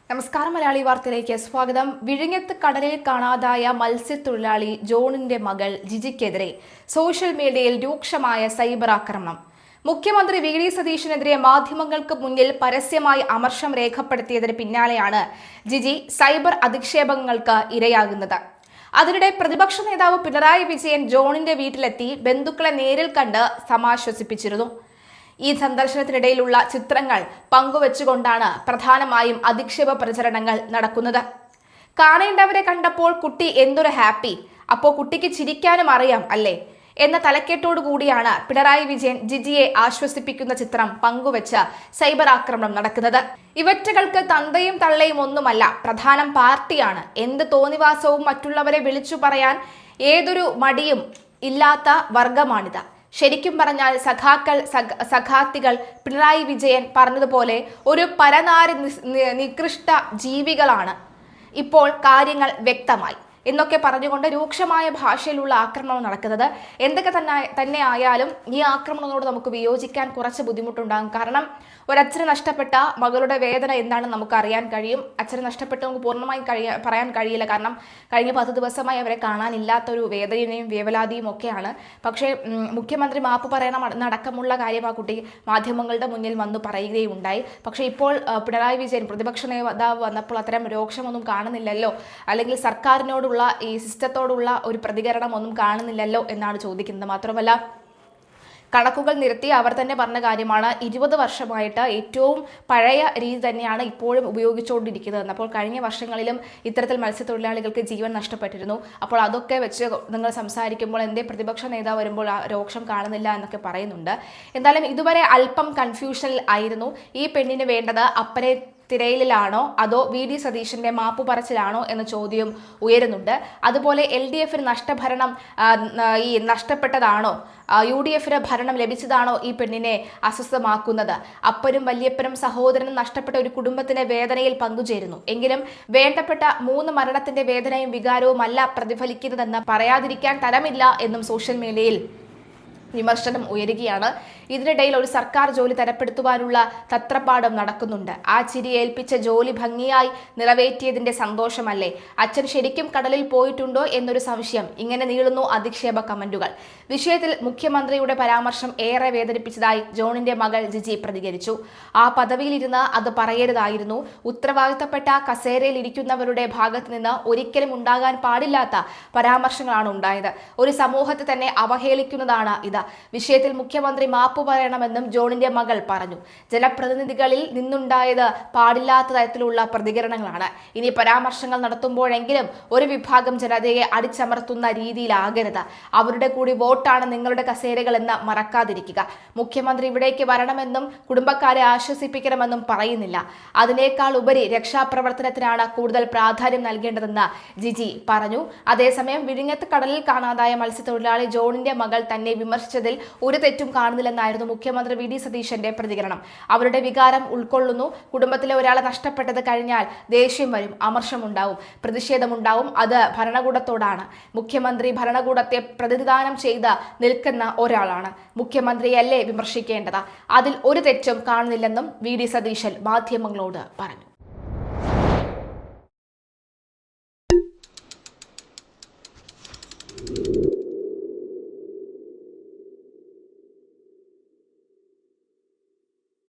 നമസ്കാരം. മലയാളി വാർത്തയിലേക്ക് സ്വാഗതം. വിഴിഞ്ഞത്ത് കടലിൽ കാണാതായ മത്സ്യത്തൊഴിലാളി ജോണിന്റെ മകൾ ജിജിക്കെതിരെ സോഷ്യൽ മീഡിയയിൽ രൂക്ഷമായ സൈബർ ആക്രമണം. മുഖ്യമന്ത്രി വി ഡി സതീശനെതിരെ മാധ്യമങ്ങൾക്ക് മുന്നിൽ പരസ്യമായി അമർഷം രേഖപ്പെടുത്തിയതിന് പിന്നാലെയാണ് ജിജി സൈബർ അധിക്ഷേപങ്ങൾക്ക് ഇരയാകുന്നത്. അതിനിടെ പ്രതിപക്ഷ നേതാവ് പിണറായി വിജയൻ ജോണിന്റെ വീട്ടിലെത്തി ബന്ധുക്കളെ നേരിൽ കണ്ട് സമാശ്വസിപ്പിച്ചിരുന്നു. ഈ സന്ദർശനത്തിനിടയിലുള്ള ചിത്രങ്ങൾ പങ്കുവെച്ചുകൊണ്ടാണ് പ്രധാനമായും അധിക്ഷേപ പ്രചരണങ്ങൾ നടക്കുന്നത്. കാണേണ്ടവരെ കണ്ടപ്പോൾ കുട്ടി എന്തൊരു ഹാപ്പി, അപ്പോൾ കുട്ടിക്ക് ചിരിക്കാനും അറിയാം അല്ലേ എന്ന തലക്കെട്ടോടു കൂടിയാണ് പിണറായി വിജയൻ ജിജിയെ ആശ്വസിപ്പിക്കുന്ന ചിത്രം പങ്കുവെച്ച് സൈബർ ആക്രമണം നടക്കുന്നത്. ഇവറ്റകൾക്ക് തന്തയും തള്ളയും ഒന്നുമല്ല, പ്രധാനം പാർട്ടിയാണ്. എന്ത് തോന്നിവാസവും മറ്റുള്ളവരെ വിളിച്ചു പറയാൻ ഏതൊരു മടിയും ഇല്ലാത്ത വർഗമാണിത്. ശരിക്കും പറഞ്ഞാൽ സഖാത്തികൾ പിണറായി വിജയൻ പറഞ്ഞതുപോലെ ഒരു പരനാരി നികൃഷ്ട ജീവികളാണ്. ഇപ്പോൾ കാര്യങ്ങൾ വ്യക്തമായി എന്നൊക്കെ പറഞ്ഞുകൊണ്ട് രൂക്ഷമായ ഭാഷയിലുള്ള ആക്രമണം നടക്കുന്നത്. എന്തൊക്കെ തന്നെ ആയാലും ഈ ആക്രമണങ്ങളോട് നമുക്ക് വിയോജിക്കാൻ കുറച്ച് ബുദ്ധിമുട്ടുണ്ടാകും. കാരണം ഒരച്ഛനെ നഷ്ടപ്പെട്ട മകളുടെ വേദന എന്താണെന്ന് നമുക്ക് അറിയാൻ കഴിയും. അച്ഛനെ നഷ്ടപ്പെട്ട് നമുക്ക് പൂർണ്ണമായും പറയാൻ കഴിയില്ല. കാരണം കഴിഞ്ഞ 10 ദിവസമായി അവരെ കാണാനില്ലാത്തൊരു വേദനയും വേവലാതിയും ഒക്കെയാണ്. പക്ഷേ മുഖ്യമന്ത്രി മാപ്പ് പറയണം അടക്കമുള്ള കാര്യം ആ കുട്ടി മാധ്യമങ്ങളുടെ മുന്നിൽ വന്നു പറയുകയുണ്ടായി. പക്ഷേ ഇപ്പോൾ പിണറായി വിജയൻ പ്രതിപക്ഷ നേതാവ് വന്നപ്പോൾ അത്തരം രോക്ഷമൊന്നും കാണുന്നില്ലല്ലോ, അല്ലെങ്കിൽ സർക്കാരിനോടുള്ള ഈ സിസ്റ്റത്തോടുള്ള ഒരു പ്രതികരണം ഒന്നും കാണുന്നില്ലല്ലോ എന്നാണ് ചോദിക്കുന്നത്. മാത്രമല്ല കണക്കുകൾ നിരത്തി അവർ തന്നെ പറഞ്ഞ കാര്യമാണ്, 20 വർഷമായിട്ട് ഏറ്റവും പഴയ രീതി തന്നെയാണ് ഇപ്പോഴും ഉപയോഗിച്ചുകൊണ്ടിരിക്കുന്നത്. അപ്പോൾ കഴിഞ്ഞ വർഷങ്ങളിലും ഇത്തരത്തിൽ മത്സ്യത്തൊഴിലാളികൾക്ക് ജീവൻ നഷ്ടപ്പെട്ടിരുന്നു. അപ്പോൾ അതൊക്കെ വെച്ച് നിങ്ങൾ സംസാരിക്കുമ്പോൾ എന്തേ പ്രതിപക്ഷ നേതാവ് വരുമ്പോൾ ആ രോക്ഷം കാണുന്നില്ല എന്നൊക്കെ പറയുന്നുണ്ട്. എന്തായാലും ഇതുവരെ അല്പം കൺഫ്യൂഷനിൽ ആയിരുന്നു. ഈ പെണ്ണിന് വേണ്ടത് അപ്പനെ തിരയലിലാണോ അതോ വി ഡി സതീശന്റെ മാപ്പു പറച്ചിലാണോ എന്ന ചോദ്യം ഉയരുന്നുണ്ട്. അതുപോലെ LDF-ന് നഷ്ടഭരണം ഈ നഷ്ടപ്പെട്ടതാണോ, UDF-ന് ഭരണം ലഭിച്ചതാണോ ഈ പെണ്ണിനെ അസ്വസ്ഥമാക്കുന്നത്? അപ്പനും വല്യപ്പനും സഹോദരനും നഷ്ടപ്പെട്ട ഒരു കുടുംബത്തിന്റെ വേദനയിൽ പങ്കുചേരുന്നു. എങ്കിലും വേണ്ടപ്പെട്ട 3 മരണത്തിന്റെ വേദനയും വികാരവും അല്ല പ്രതിഫലിക്കുന്നതെന്ന് പറയാതിരിക്കാൻ തരമില്ല എന്നും സോഷ്യൽ മീഡിയയിൽ വിമർശനം ഉയരുകയാണ്. ഇതിനിടയിൽ ഒരു സർക്കാർ ജോലി തരപ്പെടുത്തുവാനുള്ള തത്രപ്പാടും നടക്കുന്നുണ്ട്. ആ ചിരി ഏൽപ്പിച്ച ജോലി ഭംഗിയായി നിറവേറ്റിയതിന്റെ സന്തോഷമല്ലേ? അച്ഛൻ ശരിക്കും കടലിൽ പോയിട്ടുണ്ടോ എന്നൊരു സംശയം. ഇങ്ങനെ നീളുന്നു അധിക്ഷേപ കമന്റുകൾ. വിഷയത്തിൽ മുഖ്യമന്ത്രിയുടെ പരാമർശം ഏറെ വേദനിപ്പിച്ചതായി ജോണിന്റെ മകൾ ജിജി പ്രതികരിച്ചു. ആ പദവിയിലിരുന്ന് അത് പറയരുതായിരുന്നു. ഉത്തരവാദിത്തപ്പെട്ട കസേരയിൽ ഇരിക്കുന്നവരുടെ ഭാഗത്ത് നിന്ന് ഒരിക്കലും ഉണ്ടാകാൻ പാടില്ലാത്ത പരാമർശങ്ങളാണ് ഉണ്ടായത്. ഒരു സമൂഹത്തെ തന്നെ അവഹേളിക്കുന്നതാണ് ഇത്. വിഷയത്തിൽ മുഖ്യമന്ത്രി മാപ്പ് പറയണമെന്നും ജോണിന്റെ മകൾ പറഞ്ഞു. ജനപ്രതിനിധികളിൽ നിന്നുണ്ടായത് പാടില്ലാത്ത തരത്തിലുള്ള പ്രതികരണങ്ങളാണ്. ഇനി പരാമർശങ്ങൾ നടത്തുമ്പോഴെങ്കിലും ഒരു വിഭാഗം ജനതയെ അടിച്ചമർത്തുന്ന രീതിയിലാകരുത്. അവരുടെ കൂടി വോട്ടാണ് നിങ്ങളുടെ കസേരകളെന്ന് മറക്കാതിരിക്കുക. മുഖ്യമന്ത്രി ഇവിടേക്ക് വരണമെന്നും കുടുംബക്കാരെ ആശ്വസിപ്പിക്കണമെന്നും പറയുന്നില്ല. അതിനേക്കാൾ ഉപരി രക്ഷാപ്രവർത്തനത്തിനാണ് കൂടുതൽ പ്രാധാന്യം നൽകേണ്ടതെന്ന് ജിജി പറഞ്ഞു. അതേസമയം വിഴിഞ്ഞത്ത് കടലിൽ കാണാതായ മത്സ്യത്തൊഴിലാളി ജോണിന്റെ മകൾ തന്നെ വിമർശിച്ചതിൽ ഒരു തെറ്റും കാണുന്നില്ലെന്നായിരുന്നു മുഖ്യമന്ത്രി വി ഡി സതീശന്റെ പ്രതികരണം. അവരുടെ വികാരം ഉൾക്കൊള്ളുന്നു. കുടുംബത്തിലെ ഒരാളെ നഷ്ടപ്പെട്ടത് കഴിഞ്ഞാൽ ദേഷ്യം വരും, അമർഷമുണ്ടാവും, പ്രതിഷേധമുണ്ടാവും. അത് ഭരണകൂടത്തോടാണ്. മുഖ്യമന്ത്രി ഭരണകൂടത്തെ പ്രതിനിധാനം ചെയ്ത് നിൽക്കുന്ന ഒരാളാണ്. മുഖ്യമന്ത്രിയല്ലേ വിമർശിക്കേണ്ടത്. അതിൽ ഒരു തെറ്റും കാണുന്നില്ലെന്നും വി ഡി സതീശൻ മാധ്യമങ്ങളോട് പറഞ്ഞു.